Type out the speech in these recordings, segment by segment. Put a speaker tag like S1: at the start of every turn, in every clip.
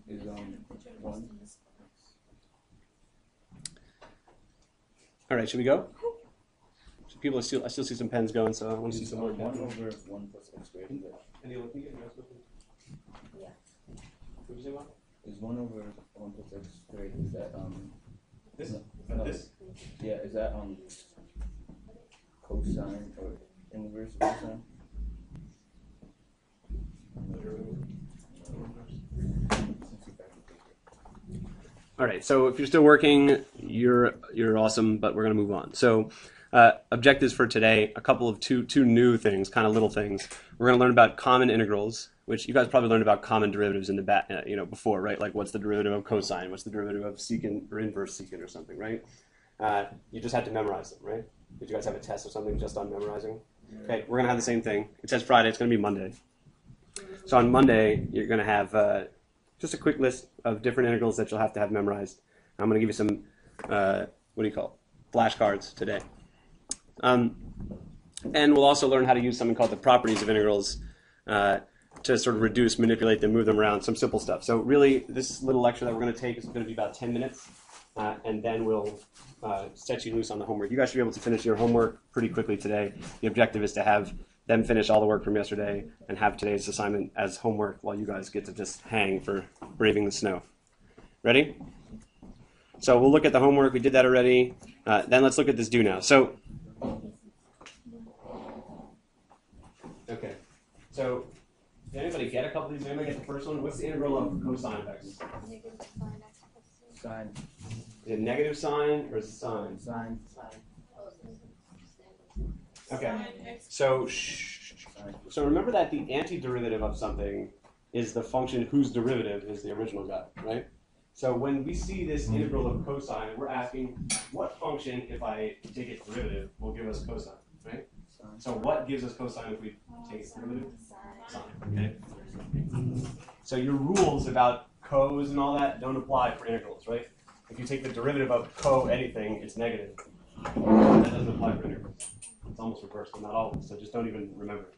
S1: is one.
S2: All right, should we go? So people, I still see some pens going, so I want to see some more.
S1: 1 over 1 plus x squared. Is that?
S2: Any looking at
S3: Yeah.
S2: What did you say, Mom?
S1: Is 1 over 1 plus x squared? Is that
S2: This?
S1: No.
S2: This?
S1: Yeah. Is that cosine or inverse cosine?
S2: All right, so if you're still working, you're awesome, but we're going to move on. So objectives for today, a couple of two new things, kind of little things. We're going to learn about common integrals, which you guys probably learned about common derivatives in the before, right? Like what's the derivative of cosine? What's the derivative of secant or inverse secant or something, right? You just have to memorize them, right? Did you guys have a test or something just on memorizing? Okay, we're going to have the same thing. It says Friday, it's going to be Monday. So on Monday, you're going to have just a quick list of different integrals that you'll have to have memorized. I'm going to give you some, flashcards today. And we'll also learn how to use something called the properties of integrals to sort of reduce, manipulate them, move them around, some simple stuff. So really, this little lecture that we're going to take is going to be about 10 minutes, and then we'll set you loose on the homework. You guys should be able to finish your homework pretty quickly today. The objective is to have them finish all the work from yesterday and have today's assignment as homework while you guys get to just hang for braving the snow. Ready? So we'll look at the homework. We did that already. Then let's look at this do now. So, okay. So, did anybody get a couple of these? Did anybody get the first one? What's the integral of cosine of x?
S1: Sine.
S2: Is it negative sine or is it sine?
S1: Sine.
S2: Okay. So remember that the antiderivative of something is the function whose derivative is the original guy, right? So when we see this integral of cosine, we're asking what function, if I take its derivative, will give us cosine, right? So what gives us cosine if we take its derivative? Sine. Okay. So your rules about cos and all that don't apply for integrals, right? If you take the derivative of co anything, it's negative. That doesn't apply for integrals. It's almost reversed, but not always, so just don't even remember.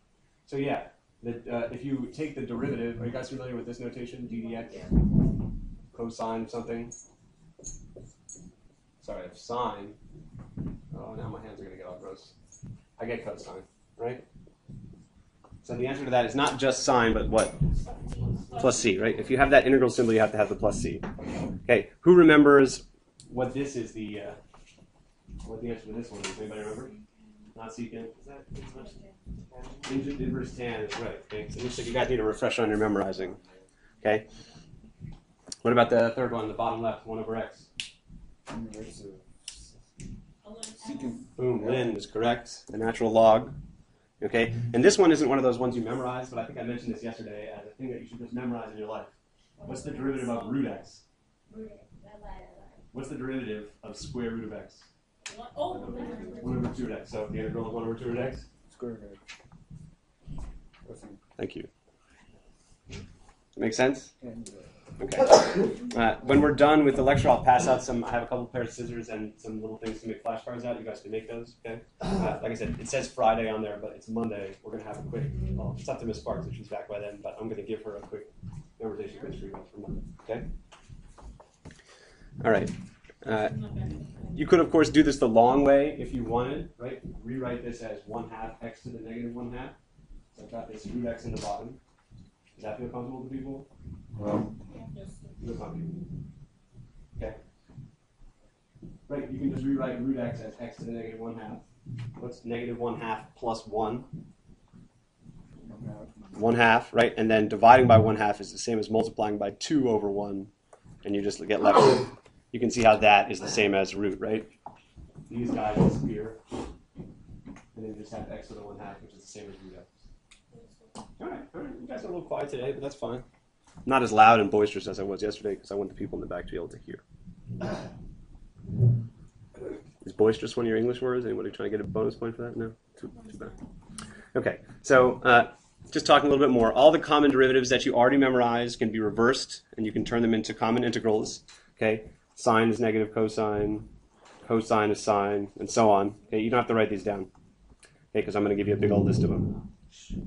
S2: So yeah, if you take the derivative, are you guys familiar with this notation, d dx? Cosine of something? Sorry, of sine. Oh, now my hands are going to get all gross. I get cosine, right? So the answer to that is not just sine, but what? Plus c, right? If you have that integral symbol, you have to have the plus c. Okay, who remembers what this is what the answer to this one is? Anybody remember? Not secant. Is that tangent inverse tan is right. Okay, so it looks like you guys need a refresher on your memorizing. Okay. What about the third one, the bottom left, 1 over x?
S1: Inverse of secant.
S2: Boom, ln is correct. The natural log. Okay, and this one isn't one of those ones you memorize, but I think I mentioned this yesterday as a thing that you should just memorize in your life. What's the derivative of root x? What's the derivative of square root of x? 1 over 2 root x. So the integral of 1 over 2 root x?
S1: Square root.
S2: Thank you. Make sense?
S1: And
S2: Okay. When we're done with the lecture, I'll pass out I have a couple pairs of scissors and some little things to make flashcards out. You guys can make those, okay? Like I said, it says Friday on there, but it's Monday. We're going to have a quick, well, it's up to Miss Sparks if she's back by then, but I'm going to give her a quick memorization quiz for you guys for Monday, okay? All right. You could, of course, do this the long way if you wanted, right? Rewrite this as 1/2 x to the negative 1/2. So I've got this root x in the bottom. Does that feel comfortable to people?
S1: well,
S2: Feel comfortable. Okay. Right, you can just rewrite root x as x to the negative 1/2. What's negative 1/2 plus 1? 1/2, right? And then dividing by 1/2 is the same as multiplying by 2 over 1. And you just get left with. You can see how that is the same as root, right? These guys disappear. And then you just have x to the 1/2, which is the same as root x. All right. You guys are a little quiet today, but that's fine. Not as loud and boisterous as I was yesterday because I want the people in the back to be able to hear. Is boisterous one of your English words? Anybody trying to get a bonus point for that? No? Too bad. Okay, so just talking a little bit more. All the common derivatives that you already memorized can be reversed, and you can turn them into common integrals. Okay, sine is negative cosine, cosine is sine, and so on. Okay, you don't have to write these down. Okay, because I'm going to give you a big old list of them.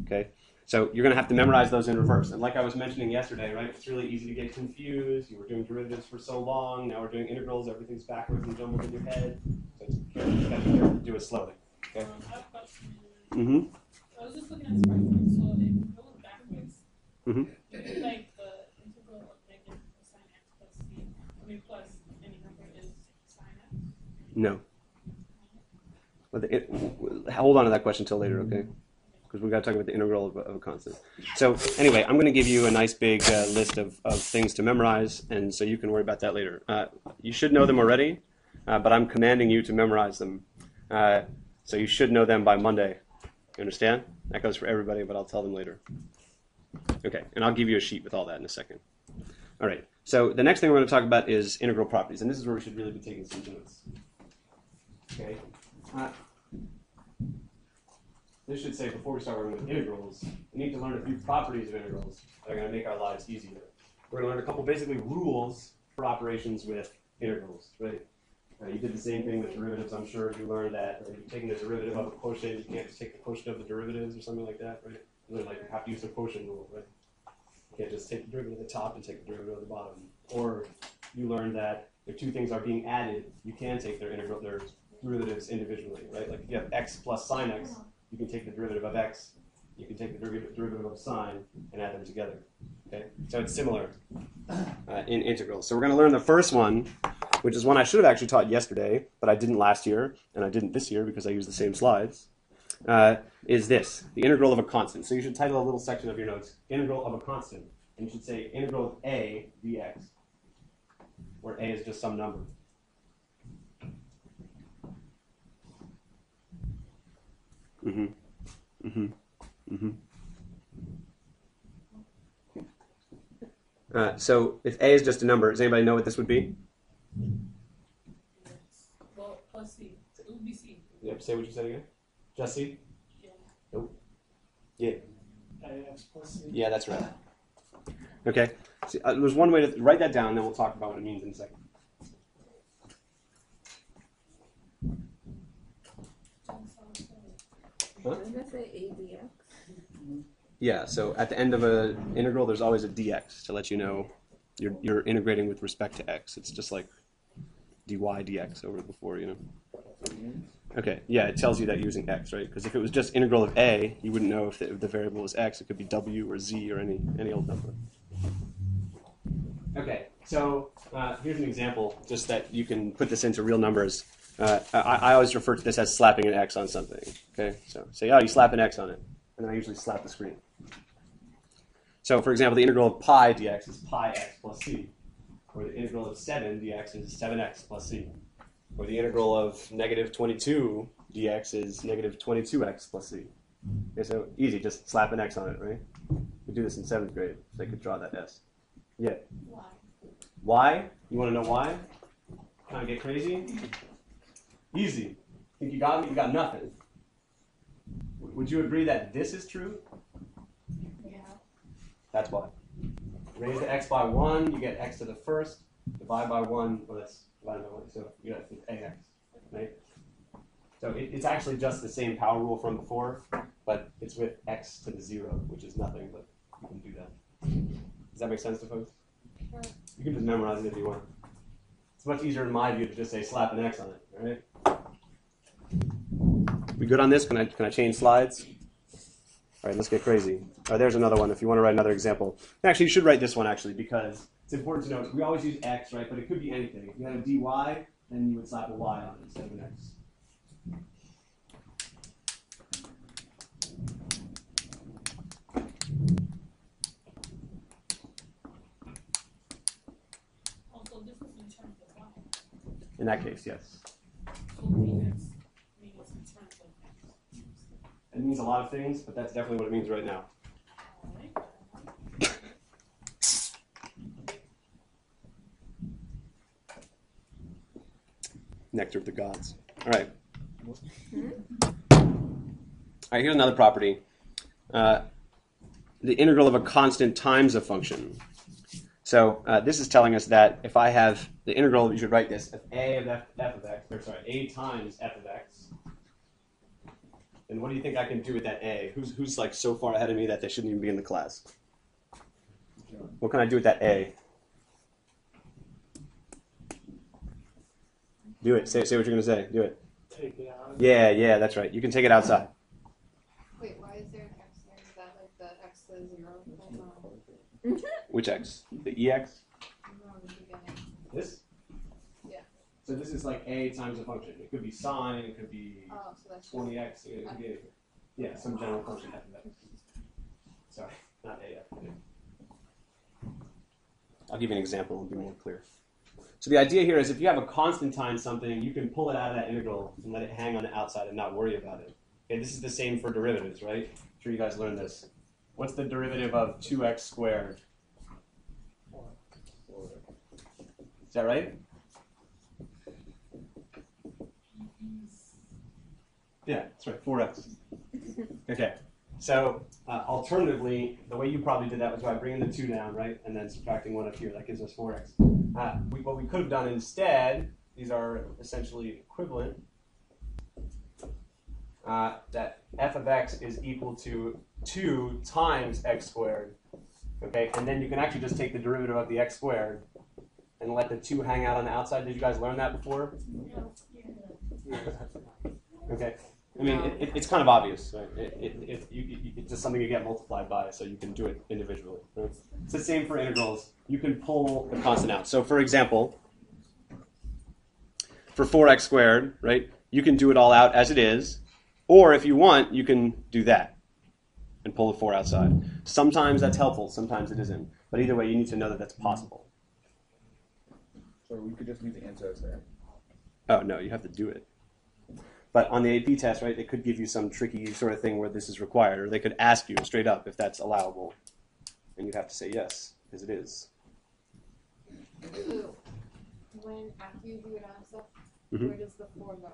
S2: Okay. So you're going to have to memorize those in reverse. And like I was mentioning yesterday, right, it's really easy to get confused. You were doing derivatives for so long. Now we're doing integrals. Everything's backwards and jumbled in your head. So it's careful. You got to be careful to do it slowly. Okay.
S4: I have a question.
S2: Mm-hmm.
S4: I was just looking at this question. So if it goes backwards,
S2: Mm-hmm.
S4: like the integral of negative sine x plus c, I mean plus any number is sine x?
S2: No. But hold on to that question until later, okay? Because we've got to talk about the integral of a constant. So anyway, I'm going to give you a nice big list of things to memorize, and so you can worry about that later. You should know them already, but I'm commanding you to memorize them. So you should know them by Monday. You understand? That goes for everybody, but I'll tell them later. Okay, and I'll give you a sheet with all that in a second. All right, so the next thing we're going to talk about is integral properties, and this is where we should really be taking some notes. Okay. This should say, before we start working with integrals, we need to learn a few properties of integrals that are going to make our lives easier. We're going to learn a couple basically rules for operations with integrals, right? You did the same thing with derivatives, I'm sure. You learned that if you're taking the derivative of a quotient, you can't just take the quotient of the derivatives or something like that, right? You learn, like, you have to use the quotient rule, right? You can't just take the derivative of the top and take the derivative of the bottom. Or you learned that if two things are being added, you can take their derivatives individually, right? Like if you have x plus sine x, you can take the derivative of x, you can take the derivative of sine, and add them together. Okay, so it's similar in integrals. So we're going to learn the first one, which is one I should have actually taught yesterday, but I didn't last year, and I didn't this year because I used the same slides, is this, the integral of a constant. So you should title a little section of your notes, integral of a constant, and you should say integral of a dx, where a is just some number. Mm-hmm. Mm-hmm. Mm-hmm. So if a is just a number, does anybody know what this would be?
S4: Well, plus c. So it would be c.
S2: Yep, say what you said again. Just c?
S4: Yeah.
S2: Nope. Yeah.
S4: Ax plus c.
S2: Yeah, that's right. Okay. See, there's one way to write that down, then we'll talk about what it means in a second. Huh?
S3: Doesn't that say ADX?
S2: Yeah, so at the end of an integral, there's always a dx to let you know you're integrating with respect to x. It's just like dy dx over before, you know. Okay, yeah, it tells you that you're using x, right? Because if it was just integral of a, you wouldn't know if the variable is x. It could be w or z or any old number. Okay, so here's an example, just that you can put this into real numbers. I always refer to this as slapping an x on something. Okay, so say, oh, you slap an x on it, and then I usually slap the screen. So, for example, the integral of pi dx is pi x plus c, or the integral of 7 dx is 7x plus c, or the integral of negative 22 dx is negative 22x plus c. Okay, so easy, just slap an x on it, right? We do this in 7th grade, so they could draw that s. Yeah.
S4: Why?
S2: Why? You want to know why? Kind of get crazy? Easy. Think you got me? You got nothing. Would you agree that this is true?
S4: Yeah.
S2: That's why. Raise the x by 1, you get x to the first. Divide by 1, well, that's divided by 1, so you got ax, right? So it's actually just the same power rule from before, but it's with x to the 0, which is nothing, but you can do that. Does that make sense to folks?
S4: Sure.
S2: You can just memorize it if you want. It's much easier in my view to just say slap an x on it, all right? We good on this? Can I change slides? All right, let's get crazy. All right, there's another one if you want to write another example. Actually, you should write this one, actually, because it's important to know. We always use x, right? But it could be anything. If you had a dy, then you would slap a y on it instead of an x.
S4: Also, this is in terms of y.
S2: In that case, yes.
S4: So dx means in terms of x.
S2: It means a lot of things, but that's definitely what it means right now.
S4: Alright.
S2: Nectar of the gods. All right. All right, here's another property. The integral of a constant times a function. So this is telling us that if I have the integral, you should write this, of a of f of x, or sorry, a times f of x And what do you think I can do with that a? Who's like so far ahead of me that they shouldn't even be in the class? What can I do with that a? Do it. Say what you're going to say. Do it.
S5: Take it out.
S2: Yeah, that's right. You can take it outside.
S3: Wait, why is there an X there? Is that like the X to 0?
S2: Which x? The ex?
S3: No, in the beginning.
S2: This?
S3: Yeah.
S2: So this is like a times a function. It could be sine, it could be
S3: Oh, so that's just
S2: 20x, it could be anything. Yeah, some general function f of x. Sorry, not a. I'll give you an example and be more clear. So the idea here is if you have a constant times something, you can pull it out of that integral and let it hang on the outside and not worry about it. Okay, this is the same for derivatives, right? I'm sure you guys learned this. What's the derivative of 2x squared? Is that right? Yeah, that's right, 4x. Okay, so alternatively, the way you probably did that was by bringing the 2 down, right? And then subtracting 1 up here, that gives us 4x. What we could have done instead, these are essentially equivalent, that f of x is equal to 2 times x squared. Okay, and then you can actually just take the derivative of the x squared and let the 2 hang out on the outside. Did you guys learn that before? Okay. I mean, it's kind of obvious. Right? It's just something you get multiplied by, so you can do it individually. Right? It's the same for integrals. You can pull the constant out. So, for example, for 4x squared, right, you can do it all out as it is, or if you want, you can do that and pull the 4 outside. Sometimes that's helpful, sometimes it isn't. But either way, you need to know that that's possible.
S1: So we could just leave the answer as that.
S2: Oh, no, you have to do it. But on the AP test, right, they could give you some tricky sort of thing where this is required, or they could ask you straight up if that's allowable. And you have to say yes, because it is.
S3: So, when after you do it on stuff,
S2: Mm-hmm.
S3: where does the 4 go?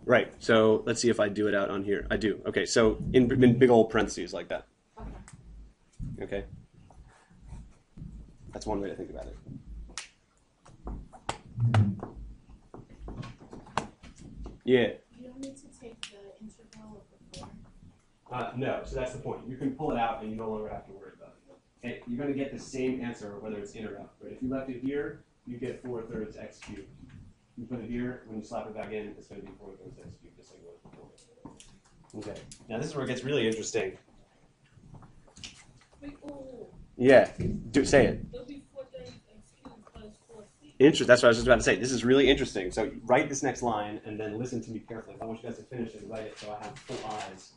S2: Right, so let's see if I do it out on here. I do. Okay, so in big old parentheses like that.
S3: Okay.
S2: Okay? That's one way to think about it. Yeah.
S4: You don't need to take the integral of the 4.
S2: No, so that's the point. You can pull it out and you no longer have to worry about it. Okay, you're going to get the same answer whether it's in or out. Right? If you left it here, you get 4/3 x cubed. You put it here, when you slap it back in, it's going to be 4/3 x cubed, just like it was before. Okay, now this is where it gets really interesting.
S4: Wait, oh,
S2: Yeah, say it.
S4: it'll be 4/3 x cubed plus 4c.
S2: That's what I was just about to say. This is really interesting. So write this next line and then listen to me carefully. I want you guys to finish it and write it so I have full eyes.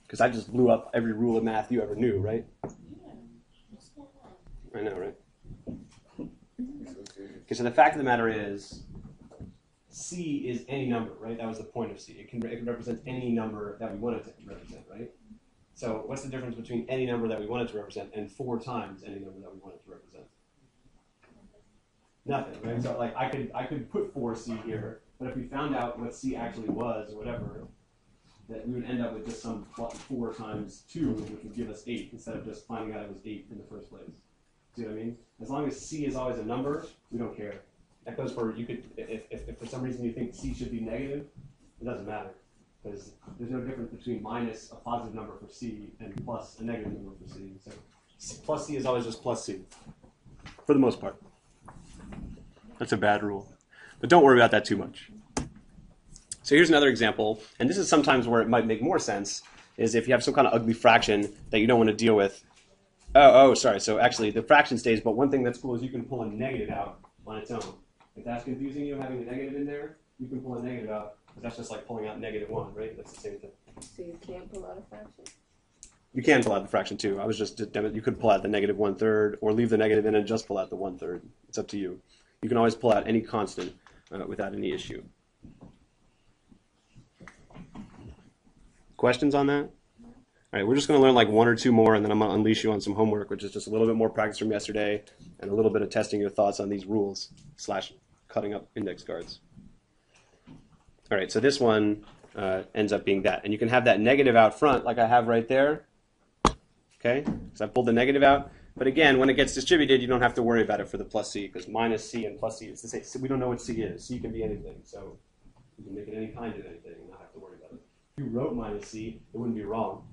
S2: Because I just blew up every rule of math you ever knew, right?
S4: Yeah, what's going on?
S2: I know, right? Okay, so the fact of the matter is, C is any number, right? That was the point of C. It can represent any number that we want it to represent, right? So what's the difference between any number that we want it to represent and 4 times any number that we want it to represent? Nothing, right? So like I could put 4C here, but if we found out what C actually was or whatever, that we would end up with just some 4 times 2, which would give us 8, instead of just finding out it was 8 in the first place. See what I mean? As long as C is always a number, we don't care. That goes for, you could, if for some reason you think C should be negative, it doesn't matter. Because there's no difference between minus a positive number for C and plus a negative number for C. So plus C is always just plus C, for the most part. That's a bad rule. But don't worry about that too much. So here's another example, and this is sometimes where it might make more sense, is if you have some kind of ugly fraction that you don't want to deal with. Sorry. So actually, the fraction stays, but one thing that's cool is you can pull a negative out on its own. If that's confusing you, having a negative in there, you can pull a negative out, because that's just like pulling out -1, right? That's the same thing.
S3: So you can't pull out a fraction?
S2: You can pull out the fraction too. I was just, you could pull out the -1/3, or leave the negative in and just pull out the 1/3. It's up to you. You can always pull out any constant without any issue. Questions on that? All right, we're just going to learn like 1 or 2 more, and then I'm going to unleash you on some homework, which is just a little bit more practice from yesterday, and a little bit of testing your thoughts on these rules / cutting up index cards. All right, so this one ends up being that. And you can have that negative out front, like I have right there. Okay, so I pulled the negative out. But again, when it gets distributed, you don't have to worry about it for the plus C, because minus C and plus C is the same. We don't know what C is. C can be anything. So You can make it any kind of anything and not have to worry about it. If you wrote minus c, it wouldn't be wrong.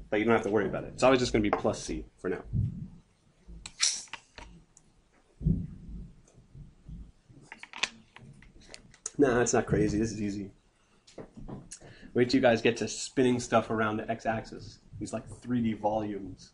S2: But you don't have to worry about it. It's always just going to be plus c for now. Nah, it's not crazy. This is easy. Wait till you guys get to spinning stuff around the x-axis. These like 3D volumes.